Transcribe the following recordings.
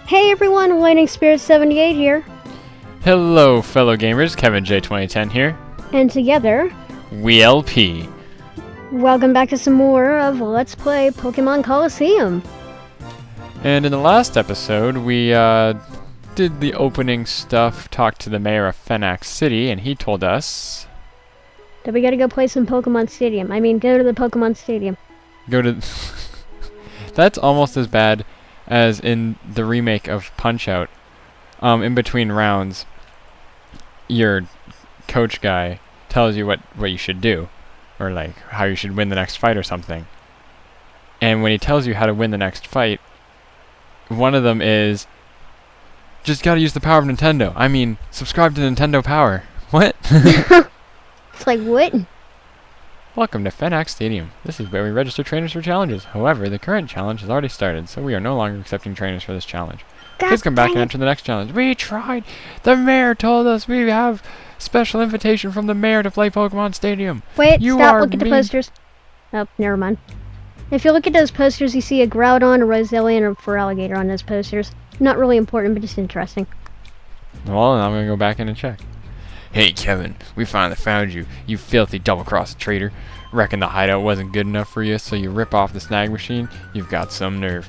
Hey everyone, Lightning Spirit 78 here. Hello, fellow gamers. Kevin J 2010 here. And together, we LP. Welcome back to some more of Let's Play Pokemon Colosseum. And in the last episode, we did the opening stuff, talked to the mayor of Phenac City, and he told us that we gotta go play some Pokemon Stadium. Go to the Pokemon Stadium. Go to... That's almost as bad as in the remake of Punch-Out. In between rounds, your coach guy tells you what you should do, or like how you should win the next fight or something. And when he tells you how to win the next fight, one of them is, just gotta use the power of Nintendo. I mean, subscribe to Nintendo Power. What? It's like, what? Welcome to Phenac Stadium. This is where we register trainers for challenges. However, the current challenge has already started, so we are no longer accepting trainers for this challenge. Please come back and enter the next challenge. We tried! The mayor told us we have special invitation from the mayor to play Pokemon Stadium. Wait, stop, look at the posters. Oh, never mind. If you look at those posters, you see a Groudon, a Roselia, and a Feraligatr on those posters. Not really important, but just interesting. Well, I'm gonna go back in and check. Hey Kevin, we finally found you, you filthy double-crossed traitor. Reckon the hideout wasn't good enough for you, so you rip off the snag machine? You've got some nerve.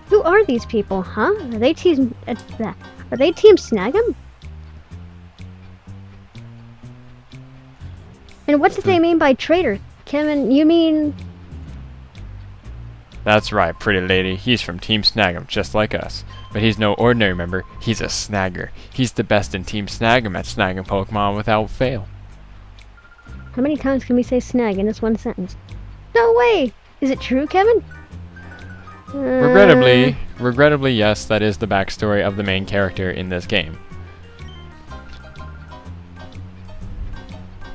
Who are these people, huh? Are they Team Snagem? And what did they mean by traitor? Kevin, you mean... That's right, pretty lady. He's from Team Snagem, just like us. But he's no ordinary member, he's a snagger. He's the best in Team Snagem at snagging Pokemon without fail. How many times can we say snag in this one sentence? No way! Is it true, Kevin? Regrettably, yes, that is the backstory of the main character in this game.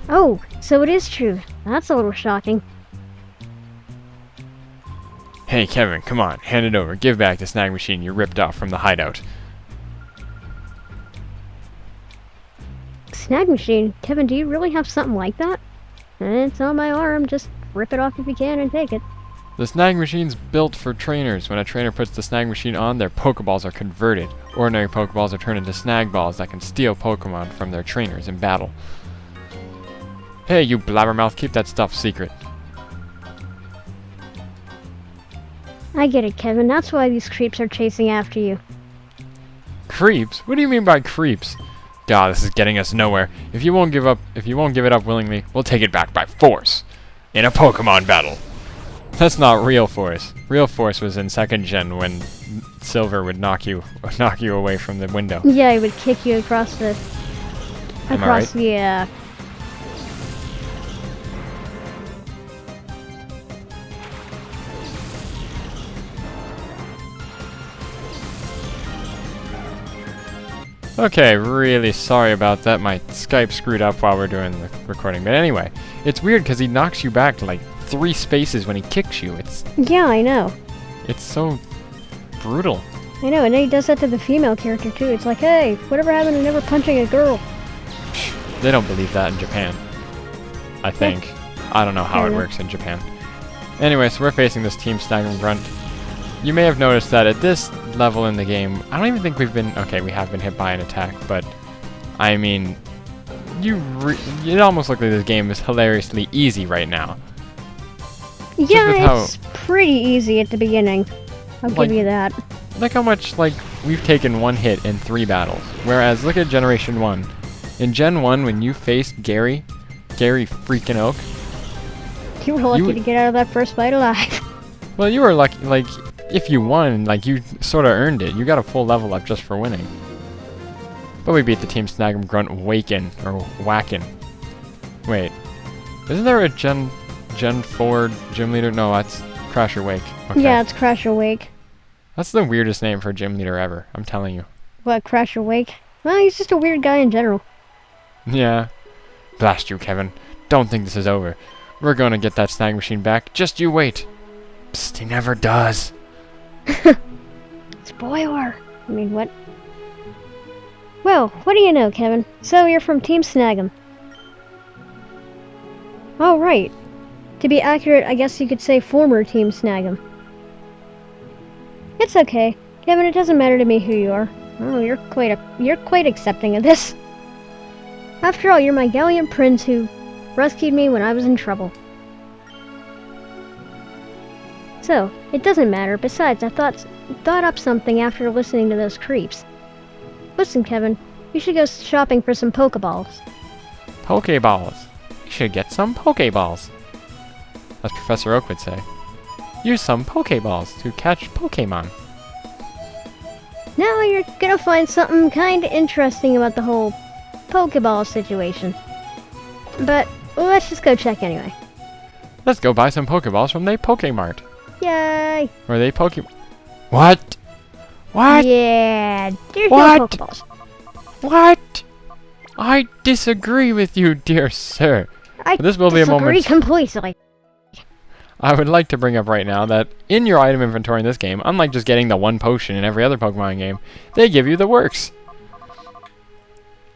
Oh, so it is true. That's a little shocking. Hey Kevin, come on, hand it over. Give back the snag machine you ripped off from the hideout. Snag machine? Kevin, do you really have something like that? It's on my arm. Just rip it off if you can and take it. The snag machine's built for trainers. When a trainer puts the snag machine on, their Pokeballs are converted. Ordinary Pokeballs are turned into snag balls that can steal Pokemon from their trainers in battle. Hey, you blabbermouth, keep that stuff secret. I get it, Kevin. That's why these creeps are chasing after you. Creeps? What do you mean by creeps? God, this is getting us nowhere. If you won't give it up willingly, we'll take it back by force. In a Pokemon battle. That's not real force. Real force was in 2nd gen when Silver would knock you away from the window. Yeah, he would kick you across the... Am I right? Yeah. Okay, really sorry about that. My Skype screwed up while we're doing the recording. But anyway, it's weird because he knocks you back to like 3 spaces when he kicks you. Yeah, I know. It's so brutal. I know, and then he does that to the female character too. It's like, hey, whatever happened to never punching a girl? They don't believe that in Japan. I think. I don't know how it works in Japan. Anyway, so we're facing this Team Snagem Grunt. You may have noticed that at this level in the game, I don't even think we've been... Okay, we have been hit by an attack, but... I mean... It almost looks like this game is hilariously easy right now. Yeah, it's pretty easy at the beginning. I'll give you that. Look how much, like, we've taken 1 hit in 3 battles. Whereas, look at Generation 1. In Gen 1, when you faced Gary freaking Oak... You were lucky to get out of that first fight alive. Well, you were lucky, like... If you won, like, you sort of earned it. You got a full level up just for winning. But we beat the Team Snagem Grunt whackin'. Wait. Isn't there a Gen 4 gym leader? No, that's Crasher Wake. Okay. Yeah, it's Crasher Wake. That's the weirdest name for a gym leader ever, I'm telling you. What, Crasher Wake? Well, he's just a weird guy in general. Yeah. Blast you, Kevin. Don't think this is over. We're gonna get that snag machine back. Just you wait. Psst, he never does. Spoiler! I mean, what? Well, what do you know, Kevin? So you're from Team Snagem. Oh, right. To be accurate, I guess you could say former Team Snagem. It's okay. Kevin, it doesn't matter to me who you are. Oh, you're quite accepting of this. After all, you're my gallant prince who rescued me when I was in trouble. So, it doesn't matter. Besides, I thought up something after listening to those creeps. Listen, Kevin, you should go shopping for some Pokeballs. Pokeballs. You should get some Pokeballs. As Professor Oak would say. Use some Pokeballs to catch Pokemon. Now you're gonna find something kinda interesting about the whole Pokeball situation. But let's just go check anyway. Let's go buy some Pokeballs from the Pokemart. Yay! Or they What? What? Yeah, there's What? no Pokeballs. What? I disagree with you, dear sir. This will be a moment. Disagree completely. I would like to bring up right now that in your item inventory in this game, unlike just getting the one potion in every other Pokemon game, they give you the works.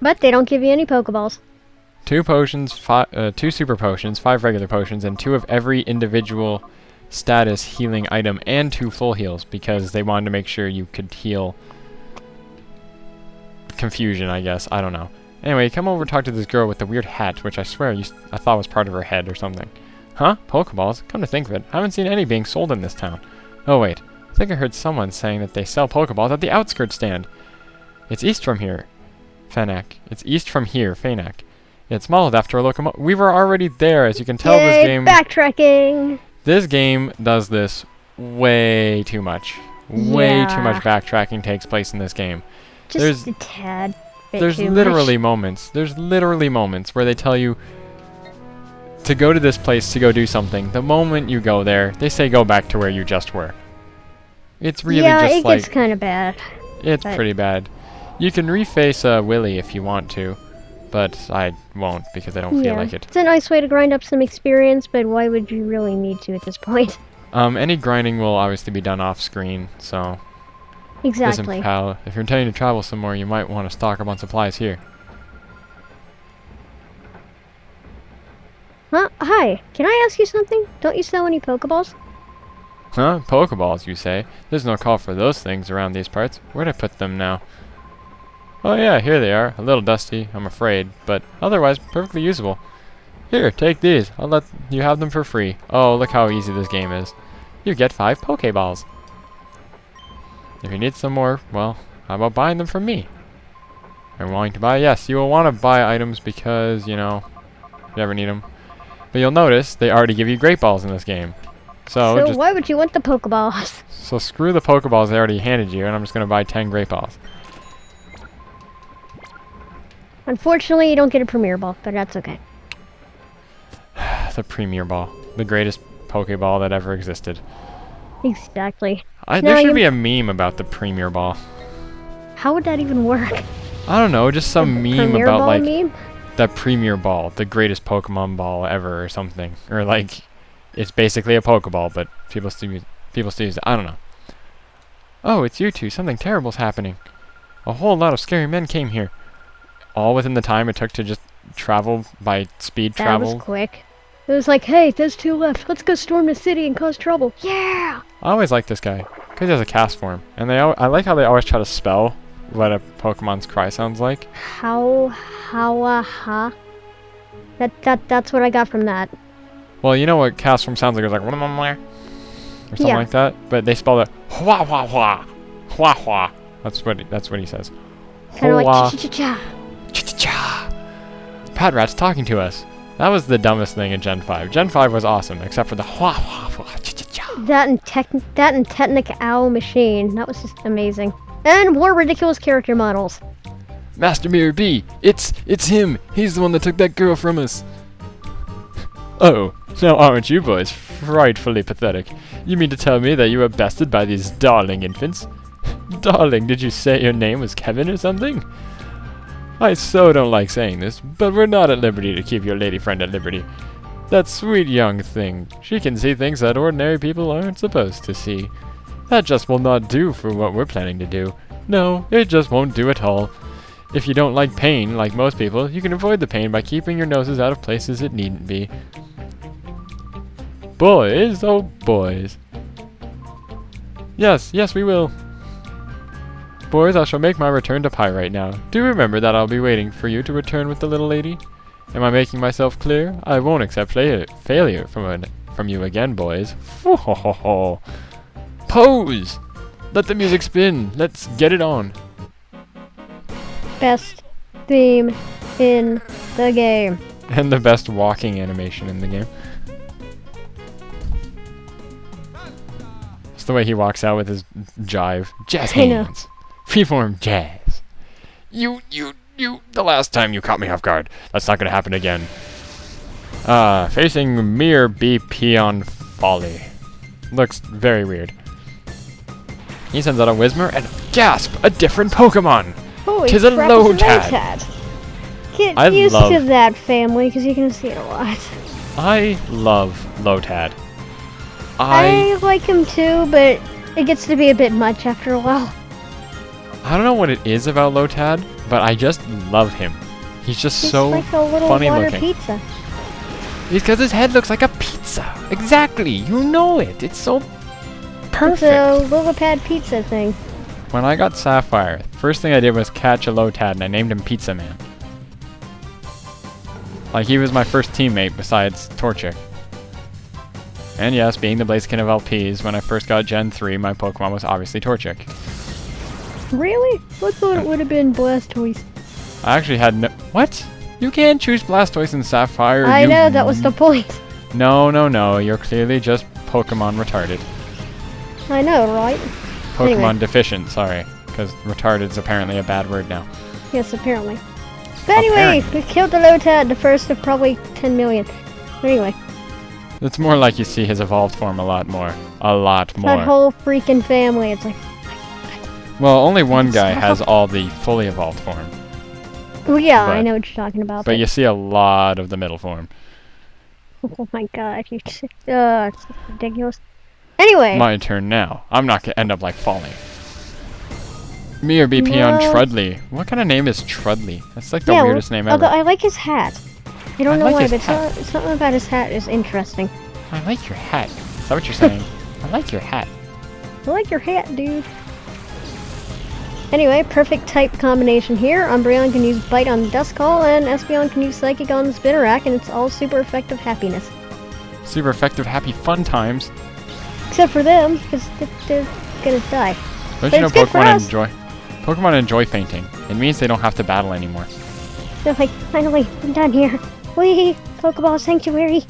But they don't give you any Pokeballs. 2 potions, 2 super potions, 5 regular potions, and 2 of every individual status healing item, and 2 full heals, because they wanted to make sure you could heal confusion, I guess. I don't know. Anyway, come over and talk to this girl with the weird hat, which I swear I thought was part of her head or something. Huh? Pokeballs? Come to think of it, I haven't seen any being sold in this town. Oh wait, I think I heard someone saying that they sell Pokeballs at the outskirts stand. It's east from here. Phenac. It's east from here, Phenac. It's modeled after a locomotive. We were already there, as you can tell. Yay, this game... backtracking! This game does this way too much. Way too much backtracking takes place in this game. Just a tad bit There's too literally much. moments. There's literally moments where they tell you to go to this place to go do something. The moment you go there, they say go back to where you just were. It's really just like... it gets kind of bad. It's pretty bad. You can reface Willy if you want to, but I won't because I don't feel like it. It's a nice way to grind up some experience, but why would you really need to at this point? Any grinding will obviously be done off screen, so... Exactly. Listen, pal, if you're intending to travel some more, you might want to stock up on supplies here. Huh? Hi, can I ask you something? Don't you sell any Pokeballs? Huh? Pokeballs, you say? There's no call for those things around these parts. Where'd I put them now? Oh yeah, here they are. A little dusty, I'm afraid, but otherwise perfectly usable. Here, take these. I'll let you have them for free. Oh, look how easy this game is. You get 5 Pokeballs. If you need some more, well, how about buying them from me? Are you willing to buy? Yes, you will want to buy items because, you know, you ever need them. But you'll notice they already give you Great Balls in this game. So why would you want the Pokeballs? So screw the Pokeballs they already handed you, and I'm just going to buy 10 Great Balls. Unfortunately, you don't get a Premier Ball, but that's okay. The Premier Ball. The greatest Pokeball that ever existed. Exactly. There should be a meme about the Premier Ball. How would that even work? I don't know, just some meme Premier about, Ball like, meme? the Premier Ball, the greatest Pokemon ball ever or something. Or, like, it's basically a Pokeball, but people still use it. I don't know. Oh, it's you two. Something terrible's happening. A whole lot of scary men came here. All within the time it took to just travel by speed travel. That was quick. It was like, hey, there's 2 left. Let's go storm the city and cause trouble. Yeah! I always like this guy, because he has a cast form. And I like how they always try to spell what a Pokemon's cry sounds like. Ha. That's what I got from that. Well, you know what cast form sounds like? It's like, or something like that. But they spell it, hua hua hua. Hua hua. That's what he says. Kind of like cha-cha-cha. Cha-cha-cha. Patrat's talking to us. That was the dumbest thing in Gen 5. Gen 5 was awesome, except for the hua hua hua cha-cha-cha. That and Technic Owl Machine. That was just amazing. And more ridiculous character models. Master Mirror B, it's him. He's the one that took that girl from us. Oh, now aren't you boys frightfully pathetic? You mean to tell me that you were bested by these darling infants? Darling, did you say your name was Kevin or something? I so don't like saying this, but we're not at liberty to keep your lady friend at liberty. That sweet young thing, she can see things that ordinary people aren't supposed to see. That just will not do for what we're planning to do. No, it just won't do at all. If you don't like pain, like most people, you can avoid the pain by keeping your noses out of places it needn't be. boys, oh boys. Yes, yes we will. Boys, I shall make my return to Pyrite now. Do remember that I'll be waiting for you to return with the little lady. Am I making myself clear? I won't accept failure from you again, boys. Pose! Let the music spin. Let's get it on. Best theme in the game. And the best walking animation in the game. It's the way he walks out with his jive. Jazz hands. Freeform jazz. You, the last time you caught me off guard. That's not gonna happen again. Facing mere BP on Folly. Looks very weird. He sends out a Whismur and gasp! A different Pokemon! Holy Tis a crap, Lotad! Get used to that family, because you can see it a lot. I love Lotad. I like him too, but it gets to be a bit much after a while. I don't know what it is about Lotad, but I just love him. He's just so like a little funny water looking. Pizza. It's because his head looks like a pizza. Exactly, you know it. It's so perfect. It's a Lillipad pizza thing. When I got Sapphire, first thing I did was catch a Lotad and I named him Pizza Man. Like, he was my first teammate besides Torchic. And yes, being the Blaziken of LPs, when I first got Gen 3, my Pokemon was obviously Torchic. Really? I thought it would have been Blastoise. I actually had no— What? You can't choose Blastoise and Sapphire. I know, that was the point. No, you're clearly just Pokemon retarded. I know, right? Pokemon deficient, sorry. Because retarded's apparently a bad word now. Yes, apparently. But anyway, we killed the Lotad, the first of probably 10 million. But anyway. It's more like you see his evolved form a lot more. A lot more. That whole freaking family, it's like... Well, only one guy has all the fully evolved form. Well, yeah, But I know what you're talking about. But you see a lot of the middle form. Oh my god, it's ridiculous. Anyway. My turn now. I'm not gonna end up like falling. Me or BP on Trudley. What kind of name is Trudley? That's like the weirdest name ever. Although I like his hat. I don't know like why, his but something about his hat is interesting. I like your hat. Is that what you're saying? I like your hat. I like your hat, dude. Anyway, perfect type combination here. Umbreon can use Bite on Duskull, and Espeon can use Psychic on Spinarak, and it's all super effective happiness. Super effective, happy, fun times. Except for them, because they're gonna die. Don't you know Pokemon enjoy fainting. It means they don't have to battle anymore. They're like, finally, I'm done here. Whee! Pokeball Sanctuary!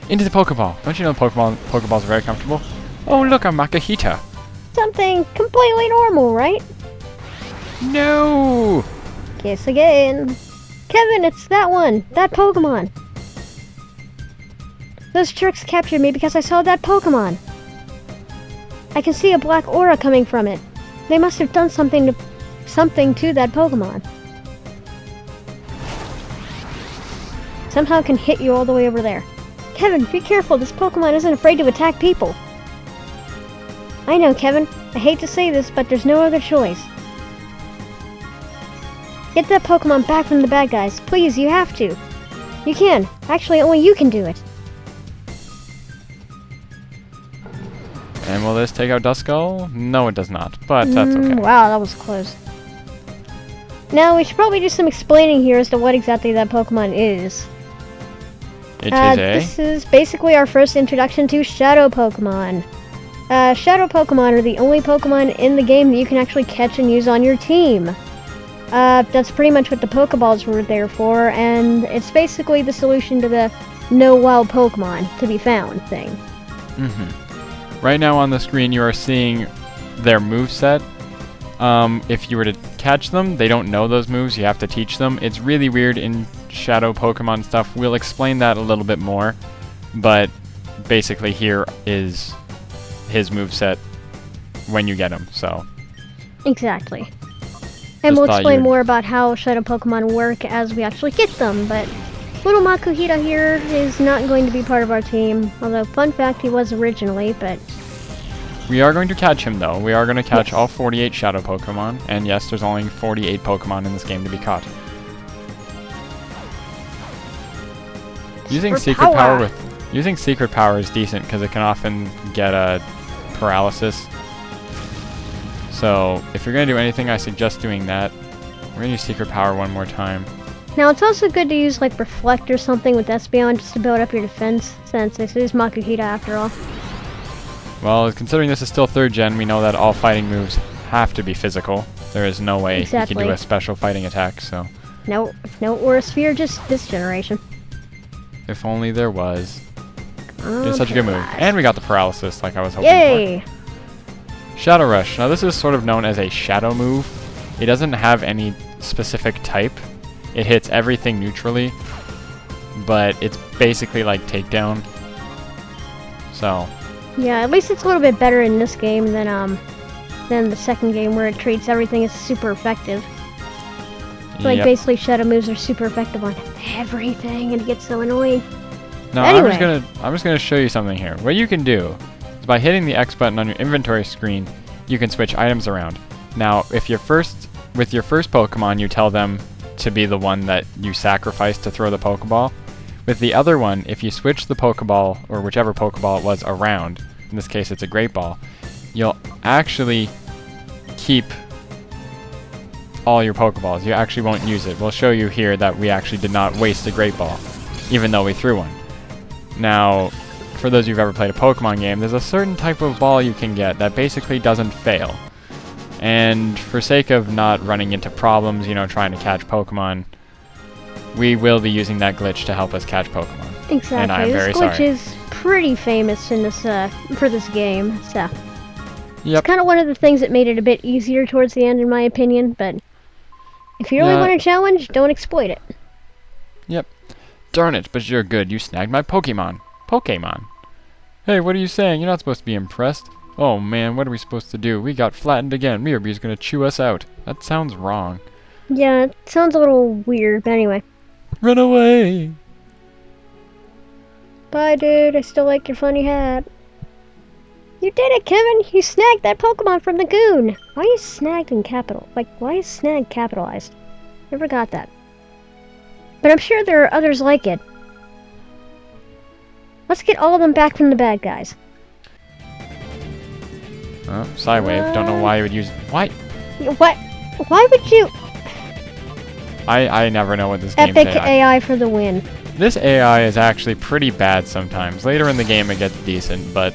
Into the Pokeball. Don't you know Pokeballs are very comfortable? Oh, look, a Makuhita. Something completely normal, right? No! Guess again. Kevin, it's that one! That Pokemon! Those tricks captured me because I saw that Pokemon! I can see a black aura coming from it. They must have done something to that Pokemon. Somehow can hit you all the way over there. Kevin, be careful, this Pokemon isn't afraid to attack people. I know, Kevin. I hate to say this, but there's no other choice. Get that Pokemon back from the bad guys. Please, you have to. You can. Actually, only you can do it. And will this take out Duskull? No, it does not, but that's okay. Wow, that was close. Now, we should probably do some explaining here as to what exactly that Pokemon is. This is basically our first introduction to Shadow Pokemon. Shadow Pokemon are the only Pokemon in the game that you can actually catch and use on your team. That's pretty much what the Pokeballs were there for, and it's basically the solution to the no wild Pokemon to be found thing. Right now on the screen you are seeing their moveset. If you were to catch them, they don't know those moves, you have to teach them. It's really weird in Shadow Pokemon stuff. We'll explain that a little bit more, but basically here is his moveset when you get him, so. Exactly. And we'll explain more about how Shadow Pokemon work as we actually get them, but little Makuhita here is not going to be part of our team, although fun fact, he was originally, but... We are going to catch him though. We are going to catch all 48 Shadow Pokemon, and yes, there's only 48 Pokemon in this game to be caught. Using Secret Power with Using secret power is decent because it can often get a paralysis. So if you're going to do anything, I suggest doing that. We're going to use secret power one more time. Now, it's also good to use, like, Reflect or something with Espeon just to build up your defense, since this is Makuhita after all. Well, considering this is still 3rd gen, we know that all fighting moves have to be physical. There is no way you can do a special fighting attack, so... No, or a sphere just this generation. If only there was. It's such a good move. And we got the paralysis like I was hoping Yay! for. Shadow Rush. Now this is sort of known as a shadow move. It doesn't have any specific type. It hits everything neutrally, but it's basically like Takedown. So. Yeah, at least it's a little bit better in this game than the second game where it treats everything as super effective. Like basically shadow moves are super effective on everything and it gets so annoying. Now Anyway. I'm just gonna show you something here. What you can do is by hitting the X button on your inventory screen, you can switch items around. Now, if with your first Pokemon, you tell them to be the one that you sacrifice to throw the Pokeball. With the other one, if you switch the Pokeball, or whichever Pokeball it was, around, in this case it's a Great Ball, you'll actually keep all your Pokeballs. You actually won't use it. We'll show you here that we actually did not waste a Great Ball, even though we threw one. Now, for those who've ever played a Pokemon game, there's a certain type of ball you can get that basically doesn't fail. And for sake of not running into problems, trying to catch Pokemon, we will be using that glitch to help us catch Pokemon. Exactly. And I'm very this glitch sorry. is pretty famous in this for this game, so Yep. it's kind of one of the things that made it a bit easier towards the end, in my opinion. But if you really want a challenge, don't exploit it. Yep. Darn it, but you're good. You snagged my Pokemon. Hey, what are you saying? You're not supposed to be impressed. Oh man, what are we supposed to do? We got flattened again. Mireby's gonna chew us out. That sounds wrong. Yeah, it sounds a little weird, but anyway. Run away! Bye, dude. I still like your funny hat. You did it, Kevin! You snagged that Pokemon from the goon! Why is snagged in capital? Like, why is snag capitalized? Never got that. But I'm sure there are others like it. Let's get all of them back from the bad guys. Oh, Psywave. Don't know why you would use... Why? What? Why would you... I never know what this game's Epic AI for the win. This AI is actually pretty bad sometimes. Later in the game it gets decent, but